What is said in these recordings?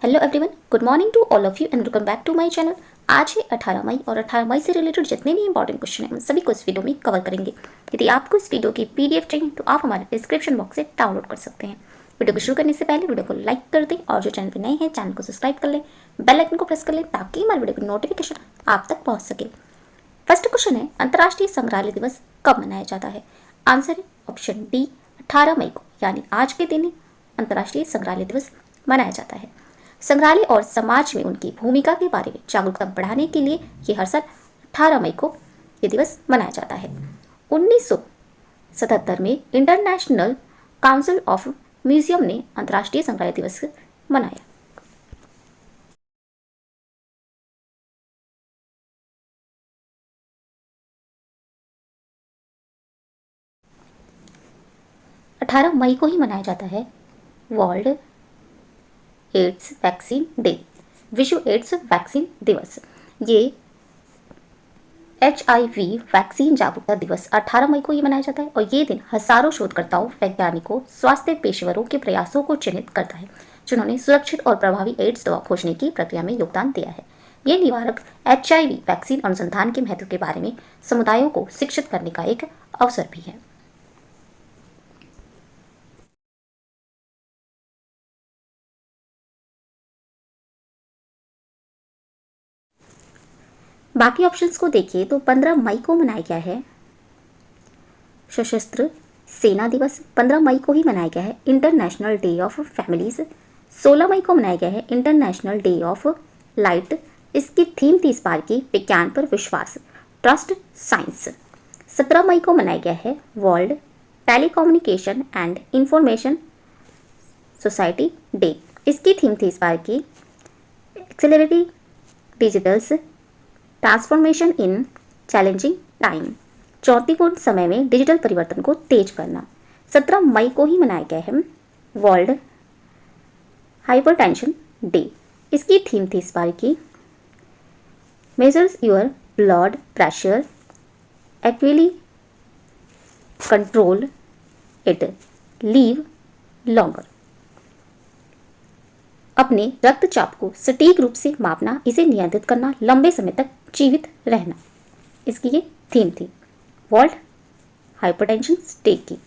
Hello everyone, good morning to all of you and welcome back to my channel. आज है 18 मई और 18 मई से related जितने भी इंपॉर्टेंट क्वेश्चन हैं उन सभी को इस वीडियो में कवर करेंगे। यदि आपको इस वीडियो की पीडीएफ चाहिए तो आप हमारे डिस्क्रिप्शन बॉक्स से डाउनलोड कर सकते हैं। वीडियो को शुरू करने से पहले वीडियो को लाइक कर दें और जो चैनल पर नए हैं चैनल को सब्सक्राइब कर लें, बेल आइकन को प्रेस कर लें ताकि हमारे वीडियो की नोटिफिकेशन आप तक पहुँच सके। फर्स्ट क्वेश्चन है, अंतर्राष्ट्रीय संग्रहालय दिवस कब मनाया जाता है? आंसर है ऑप्शन डी, 18 मई को, यानी आज के दिन अंतर्राष्ट्रीय संग्रहालय दिवस मनाया जाता है। संग्रहालय और समाज में उनकी भूमिका के बारे में जागरूकता बढ़ाने के लिए ये हर साल 18 मई को ये दिवस मनाया जाता है। 1977 में इंटरनेशनल काउंसिल ऑफ म्यूजियम ने अंतर्राष्ट्रीय संग्रहालय दिवस मनाया। अठारह मई को ही मनाया जाता है वर्ल्ड एड्स वैक्सीन डे, विश्व एड्स वैक्सीन दिवस। ये HIV वैक्सीन जागरूकता दिवस 18 मई को ये मनाया जाता है और ये दिन हजारों शोधकर्ताओं, वैज्ञानिकों, स्वास्थ्य पेशेवरों के प्रयासों को चिन्हित करता है जिन्होंने सुरक्षित और प्रभावी एड्स दवा खोजने की प्रक्रिया में योगदान दिया है। ये निवारक HIV वैक्सीन अनुसंधान के महत्व के बारे में समुदायों को शिक्षित करने का एक अवसर भी है। बाकी ऑप्शंस को देखिए तो 15 मई को मनाया गया है सशस्त्र सेना दिवस, 15 मई को ही मनाया गया है इंटरनेशनल डे ऑफ फैमिलीज, 16 मई को मनाया गया है इंटरनेशनल डे ऑफ लाइट। इसकी थीम थी इस बार की विज्ञान पर विश्वास, ट्रस्ट साइंस। 17 मई को मनाया गया है world telecommunication and information society day. इसकी थीम थी इस बार की accelerating digitals transformation in challenging time, चुनौतीपूर्ण समय में डिजिटल परिवर्तन को तेज करना। 17 मई को ही मनाया गया है वर्ल्ड हाइपरटेंशन डे। इसकी थीम थी इस बार की measures your blood pressure actually control it leave longer. अपने रक्तचाप को सटीक रूप से मापना, इसे नियंत्रित करना, लंबे समय तक जीवित रहना, इसकी ये थीम थी वर्ल्ड हाइपरटेंशन डे की।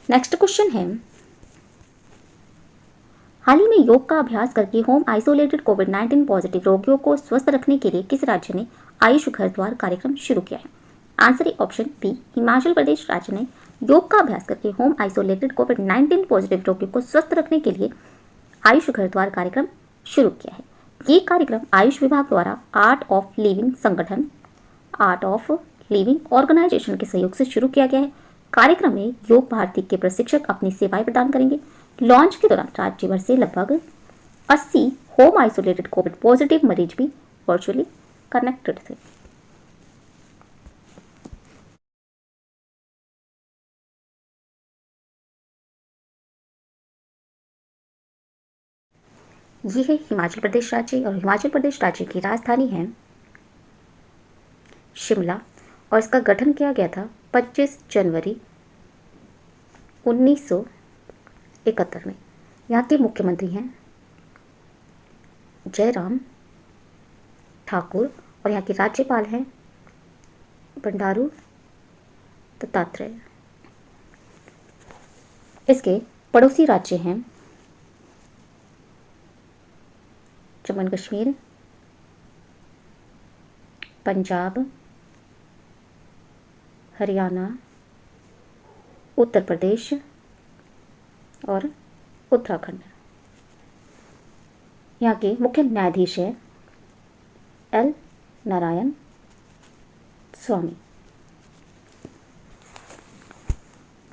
नेक्स्ट क्वेश्चन है, हाल ही में योग का अभ्यास करके होम आइसोलेटेड कोविड-19 पॉजिटिव रोगियों को स्वस्थ रखने के लिए किस राज्य ने आयुष घर द्वार कार्यक्रम शुरू किया है? आंसर है ऑप्शन बी, हिमाचल प्रदेश राज्य ने योग का अभ्यास करके होम आइसोलेटेड कोविड-19 पॉजिटिव रोगियों को स्वस्थ रखने के लिए आयुष घर द्वार कार्यक्रम शुरू किया है। ये कार्यक्रम आयुष विभाग द्वारा आर्ट ऑफ लिविंग संगठन, आर्ट ऑफ लिविंग ऑर्गेनाइजेशन के सहयोग से शुरू किया गया है। कार्यक्रम में योग भारती के प्रशिक्षक अपनी सेवाएं प्रदान करेंगे। लॉन्च के दौरान राज्य भर से लगभग 80 होम आइसोलेटेड कोविड पॉजिटिव मरीज भी वर्चुअली कनेक्टेड थे। ये है हिमाचल प्रदेश राज्य और हिमाचल प्रदेश राज्य की राजधानी है शिमला और इसका गठन किया गया था 25 जनवरी 1971 में। यहाँ के मुख्यमंत्री हैं जयराम ठाकुर और यहाँ के राज्यपाल हैं बंडारू दत्तात्रेय। इसके पड़ोसी राज्य हैं जम्मू एंड कश्मीर, पंजाब, हरियाणा, उत्तर प्रदेश और उत्तराखंड। यहाँ के मुख्य न्यायाधीश हैं एल नारायण स्वामी।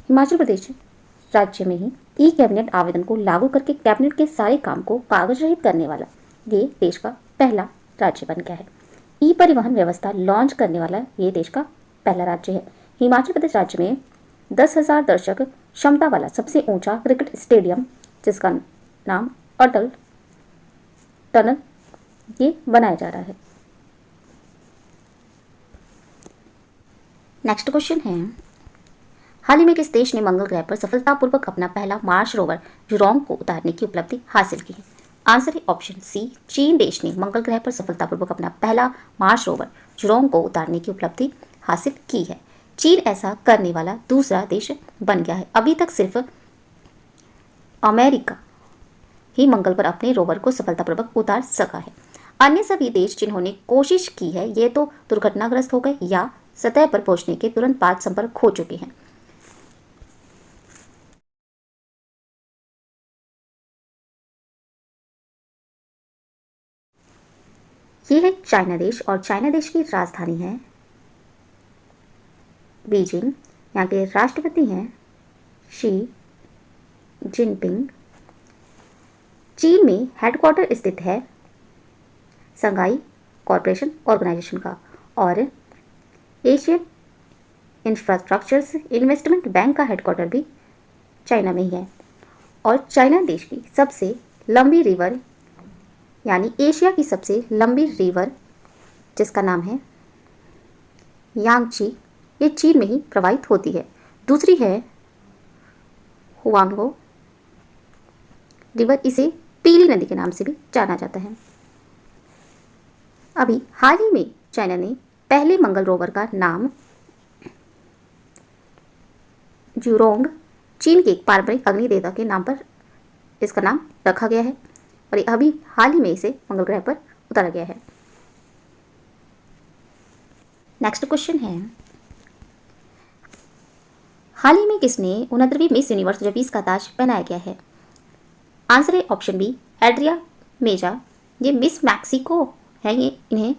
हिमाचल प्रदेश राज्य में ही ई कैबिनेट आवेदन को लागू करके कैबिनेट के सारे काम को कागज रहित करने वाला ये देश का पहला राज्य बन गया है। ई परिवहन व्यवस्था लॉन्च करने वाला ये देश का पहला राज्य है। हिमाचल प्रदेश राज्य में 10,000 दर्शक क्षमता वाला सबसे ऊंचा क्रिकेट स्टेडियम, जिसका नाम अटल टनल, ये बनाया जा रहा है। नेक्स्ट क्वेश्चन है, हाल ही में किस देश ने मंगल ग्रह पर सफलतापूर्वक अपना पहला मार्स रोवर यूरोंग को उतारने की उपलब्धि हासिल की है? आंसर है ऑप्शन सी, चीन देश ने मंगल ग्रह पर सफलतापूर्वक अपना पहला मार्स रोवर यूरोंग को उतारने की उपलब्धि हासिल की है। चीन ऐसा करने वाला दूसरा देश बन गया है। अभी तक सिर्फ अमेरिका ही मंगल पर अपने रोवर को सफलतापूर्वक उतार सका है। अन्य सभी देश जिन्होंने कोशिश की है ये तो दुर्घटनाग्रस्त हो गए या सतह पर पहुंचने के तुरंत बाद संपर्क खो चुके हैं। ये है चाइना देश और चाइना देश की राजधानी है बीजिंग। यहाँ के राष्ट्रपति हैं शी जिनपिंग। चीन में हेडक्वार्टर स्थित है संघाई कॉरपोरेशन ऑर्गेनाइजेशन का और एशियन इंफ्रास्ट्रक्चर्स इन्वेस्टमेंट बैंक का हेडक्वार्टर भी चाइना में ही है। और चाइना देश की सबसे लंबी रिवर यानी एशिया की सबसे लंबी रिवर जिसका नाम है यांगची, ये चीन में ही प्रवाहित होती है। दूसरी है हुआंगो रिवर, इसे पीली नदी के नाम से भी जाना जाता है। अभी हाल ही में चाइना ने पहले मंगल रोवर का नाम यूरोंग, चीन के एक पारंपरिक अग्निदेवता के नाम पर इसका नाम रखा गया है और अभी हाल ही में इसे मंगल ग्रह पर उतारा गया है। नेक्स्ट क्वेश्चन है, हाल ही में किसने 69वीं मिस यूनिवर्स 2020 का ताज पहनाया गया है? आंसर है ऑप्शन बी, एड्रिया मेजा। ये मिस मैक्सिको है, ये इन्हें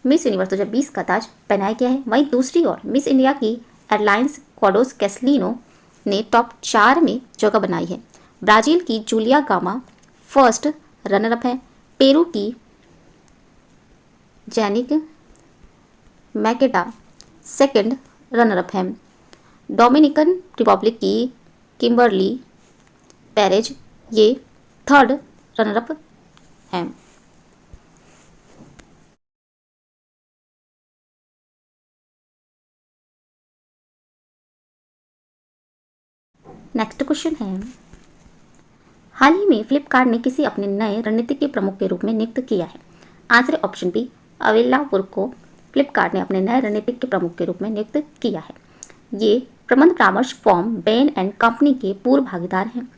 मिस यूनिवर्स 2020 का ताज पहनाया गया है। वहीं दूसरी ओर मिस इंडिया की एयरलाइंस कोडोस कैसलिनो ने टॉप 4 में जगह बनाई है। ब्राजील की Julia gamma first runner up है। पेरू की जैनिक मैकेटा सेकंड रनर अप है। डोमिनिकन रिपब्लिक की किम्बरली पेरेज ये थर्ड रनर अप है। नेक्स्ट क्वेश्चन है, हाल ही में फ्लिपकार्ट ने किसी अपने नए रणनीतिक प्रमुख के रूप में नियुक्त किया है? आंसर ऑप्शन बी, अवेला पुर को फ्लिपकार्ट ने अपने नए रणनीतिक प्रमुख के रूप में नियुक्त किया है। ये प्रबंध परामर्श फॉर्म बेन एंड कंपनी के पूर्व भागीदार हैं।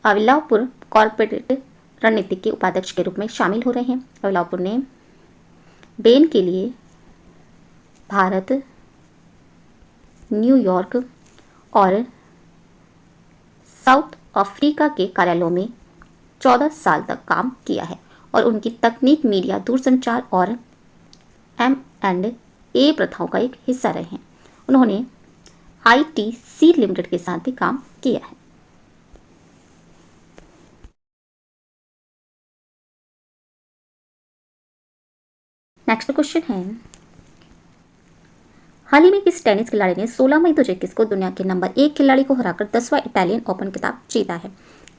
अवेलापुर कॉर्पोरेट रणनीतिक के उपाध्यक्ष के रूप में शामिल हो रहे हैं। अवेलापुर ने बेन के लिए भारत, न्यूयॉर्क और साउथ अफ्रीका के कार्यालयों में 14 साल तक काम किया है और उनकी तकनीक, मीडिया, दूरसंचार और M&A प्रथाओं का एक हिस्सा रहे हैं। उन्होंने ITC लिमिटेड के साथ भी काम किया है। नेक्स्ट क्वेश्चन है, हाल ही में किस टेनिस खिलाड़ी ने 16 मई 2021 को दुनिया के नंबर 1 खिलाड़ी को हराकर 10वां इटालियन ओपन खिताब जीता है?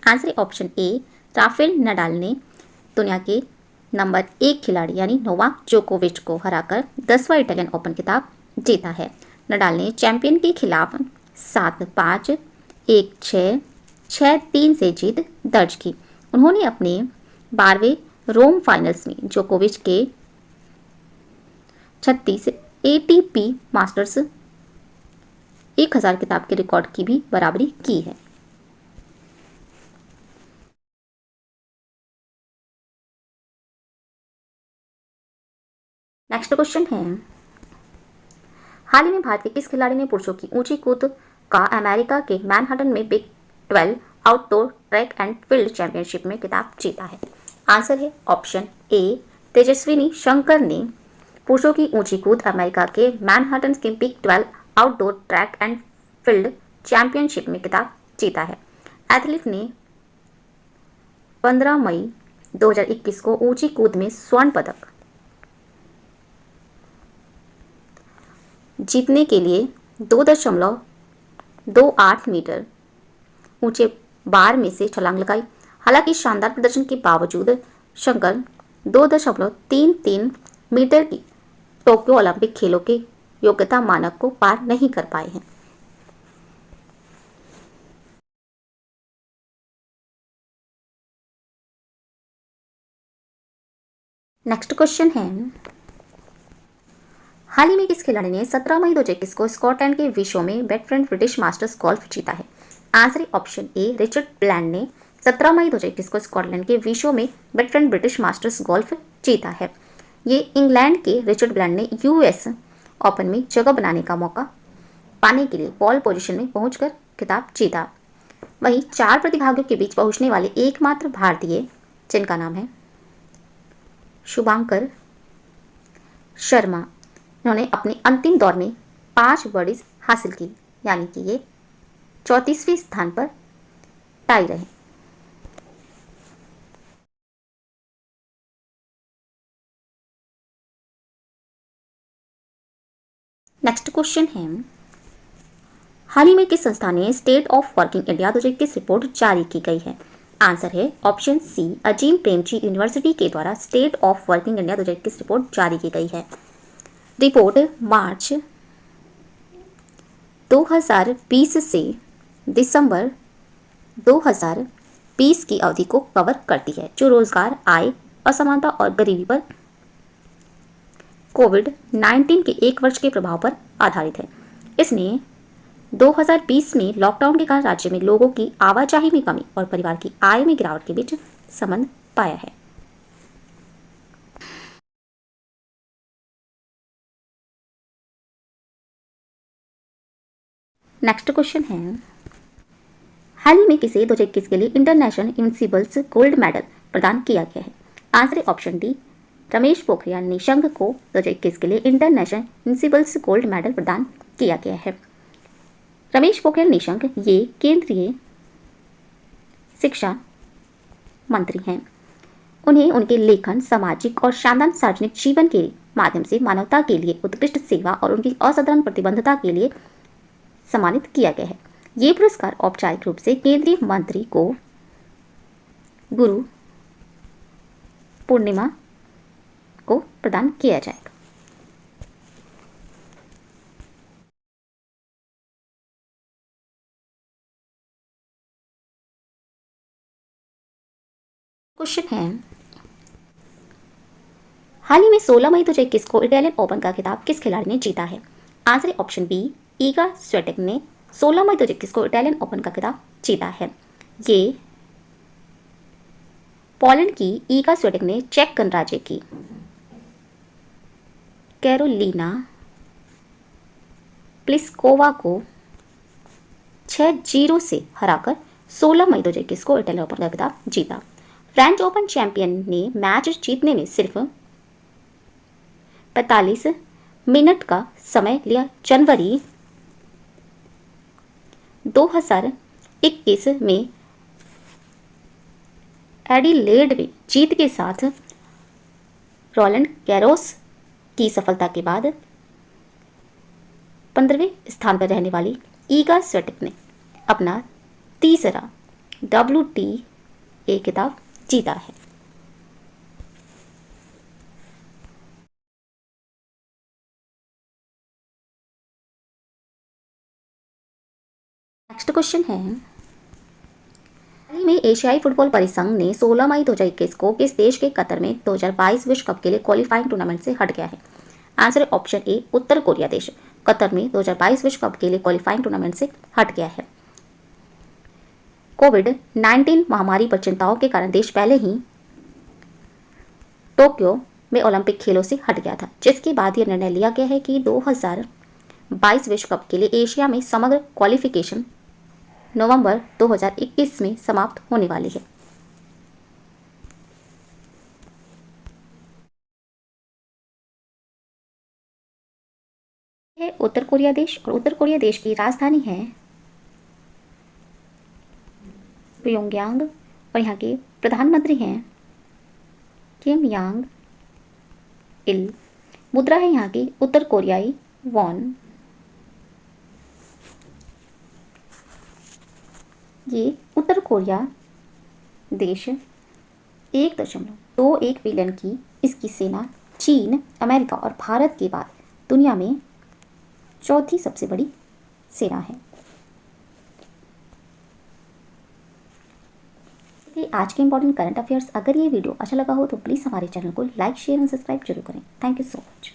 आंसर ऑप्शन ए, राफेल नडाल ने दुनिया के नंबर 1 खिलाड़ी यानी नोवाक जोकोविच को हराकर 10वां इटालियन ओपन खिताब जीता है। नडाल ने चैंपियन के खिलाफ 7-5, 1-6, 6-3 से जीत दर्ज की। उन्होंने अपने 12वें रोम फाइनल्स में जोकोविच के 36 ATP मास्टर्स 1000 खिताब के रिकॉर्ड की भी बराबरी की है। नेक्स्ट क्वेश्चन है, हाल ही में भारत के किस खिलाड़ी ने पुरुषों की ऊंची कूद का अमेरिका के मैनहट्टन में big 12 outdoor track and field championship में खिताब जीता है? आंसर है ऑप्शन ए, तेजस्विनी शंकर ने पुरुषों की ऊंची कूद अमेरिका के मैनहट्टन के big 12 outdoor track and field championship में खिताब जीता है। एथलीट ने 15 मई 2021 को ऊंची कूद में स्वर्ण पदक जीतने के लिए 2.28 मीटर ऊंचे बार में से छलांग लगाई। हालांकि शानदार प्रदर्शन के बावजूद शंकर 2.33 मीटर की टोक्यो ओलंपिक खेलों के योग्यता मानक को पार नहीं कर पाए हैं। नेक्स्ट क्वेश्चन है, हाल ही में किस खिलाड़ी ने 17 मई 2021 को स्कॉटलैंड के विश्व में बेटफ्रेंड ब्रिटिश मास्टर्स गोल्फ जीता है? Answer option A, Richard Bland ने 17 मई 2021 को स्कॉटलैंड के विश्व में बेटफ्रेंड ब्रिटिश मास्टर्स गोल्फ जीता है। ये इंग्लैंड के रिचर्ड ब्लैंड ने यूएस ओपन में जगह बनाने का मौका पाने के लिए पॉल पोजीशन में पहुंचकर खिताब जीता। वहीं 4 प्रतिभागियों के बीच पहुंचने वाले एकमात्र भारतीय, जिनका नाम है शुभांकर शर्मा, इन्होंने अपने अंतिम दौर में 5 बर्डीज हासिल की, यानी कि ये 34वें स्थान पर टाई रहे। नेक्स्ट क्वेश्चन है, हाल ही में किस संस्था ने state of working India 2021 report जारी की गई है? आंसर है option C, Azim Premji university के द्वारा state of working India 2021 report जारी की गई है। रिपोर्ट मार्च 2020 से दिसंबर 2020 की अवधि को कवर करती है, जो रोजगार, आय, असमानता और गरीबी पर कोविड-19 के 1 वर्ष के प्रभाव पर आधारित है। इसने 2020 में लॉकडाउन के कारण राज्य में लोगों की आवाजाही में कमी और परिवार की आय में गिरावट के बीच संबंध पाया है। नेक्स्ट क्वेश्चन है, हाल ही में किसे 2021 के लिए इंटरनेशनल इनविजिबल्स गोल्ड मेडल प्रदान किया गया है? Answer option D, Ramesh Pokhriyal Nishank को 2021 के लिए इंटरनेशनल इनविजिबल्स गोल्ड मेडल प्रदान किया गया है। रमेश पोखरियाल निशंक ये केंद्रीय शिक्षा मंत्री हैं। उन्हें उनके लेखन, सामाजिक और शानदार सार्वजनिक जीवन के माध्यम से मानवता के लिए उत्कृष्ट सेवा और उनकी असाधारण प्रतिबद्धता के लिए सम्मानित किया गया है। ये पुरस्कार औपचारिक रूप से केंद्रीय मंत्री को गुरु पूर्णिमा को प्रदान किया जाएगा। क्वेश्चन है, हाल ही में 16 मई 2021 को इटालियन ओपन का खिताब किस खिलाड़ी ने जीता है? Answer option B, Iga Swiatek ने 16 मई 2021 को इटालियन ओपन का खिताब जीता है। ये पोलैंड की ईगा स्विएटेक ने चेक गणराज्य की कैरोलिना प्लिस्कोवा को 6-0 से हराकर 16 मई 2021 को इटालियन ओपन का खिताब जीता। फ्रेंच ओपन चैंपियन ने मैच जीतने में सिर्फ 45 मिनट का समय लिया। जनवरी 2021 में एडिलेड में जीत के साथ रोलैंड गैरोस की सफलता के बाद 15वें स्थान पर रहने वाली ईगा स्विएटेक ने अपना तीसरा WTA खिताब जीता है। नेक्स्ट क्वेश्चन है, हाल ही में एशियाई फुटबॉल परिसंघ ने 16 मई 2021 को किस देश के कतर में 2022 विश्व कप के लिए क्वालिफाइंग टूर्नामेंट से हट गया है? आंसर ऑप्शन ए, उत्तर कोरिया देश कतर में 2022 विश्व कप के लिए क्वालिफाइंग टूर्नामेंट से हट गया है। कोविड-19 महामारी पर चिंताओं के कारण देश पहले ही टोक्यो में ओलंपिक खेलों से हट गया था, जिसके बाद यह निर्णय लिया गया है कि 2022 विश्व कप के लिए एशिया में समग्र क्वालिफिकेशन नवंबर 2021 में समाप्त होने वाली है। यह उत्तर कोरिया देश और उत्तर कोरिया देश की राजधानी है प्योंगयांग और यहाँ के प्रधानमंत्री हैं किम यांग इल। मुद्रा है यहाँ की उत्तर कोरियाई वॉन। ये उत्तर कोरिया देश 1.21 बिलियन की इसकी सेना चीन, अमेरिका और भारत के बाद दुनिया में चौथी सबसे बड़ी सेना है। ये आज के इंपॉर्टेंट करंट अफेयर्स। अगर ये वीडियो अच्छा लगा हो तो प्लीज़ हमारे चैनल को लाइक शेयर एंड सब्सक्राइब जरूर करें। Thank you so much.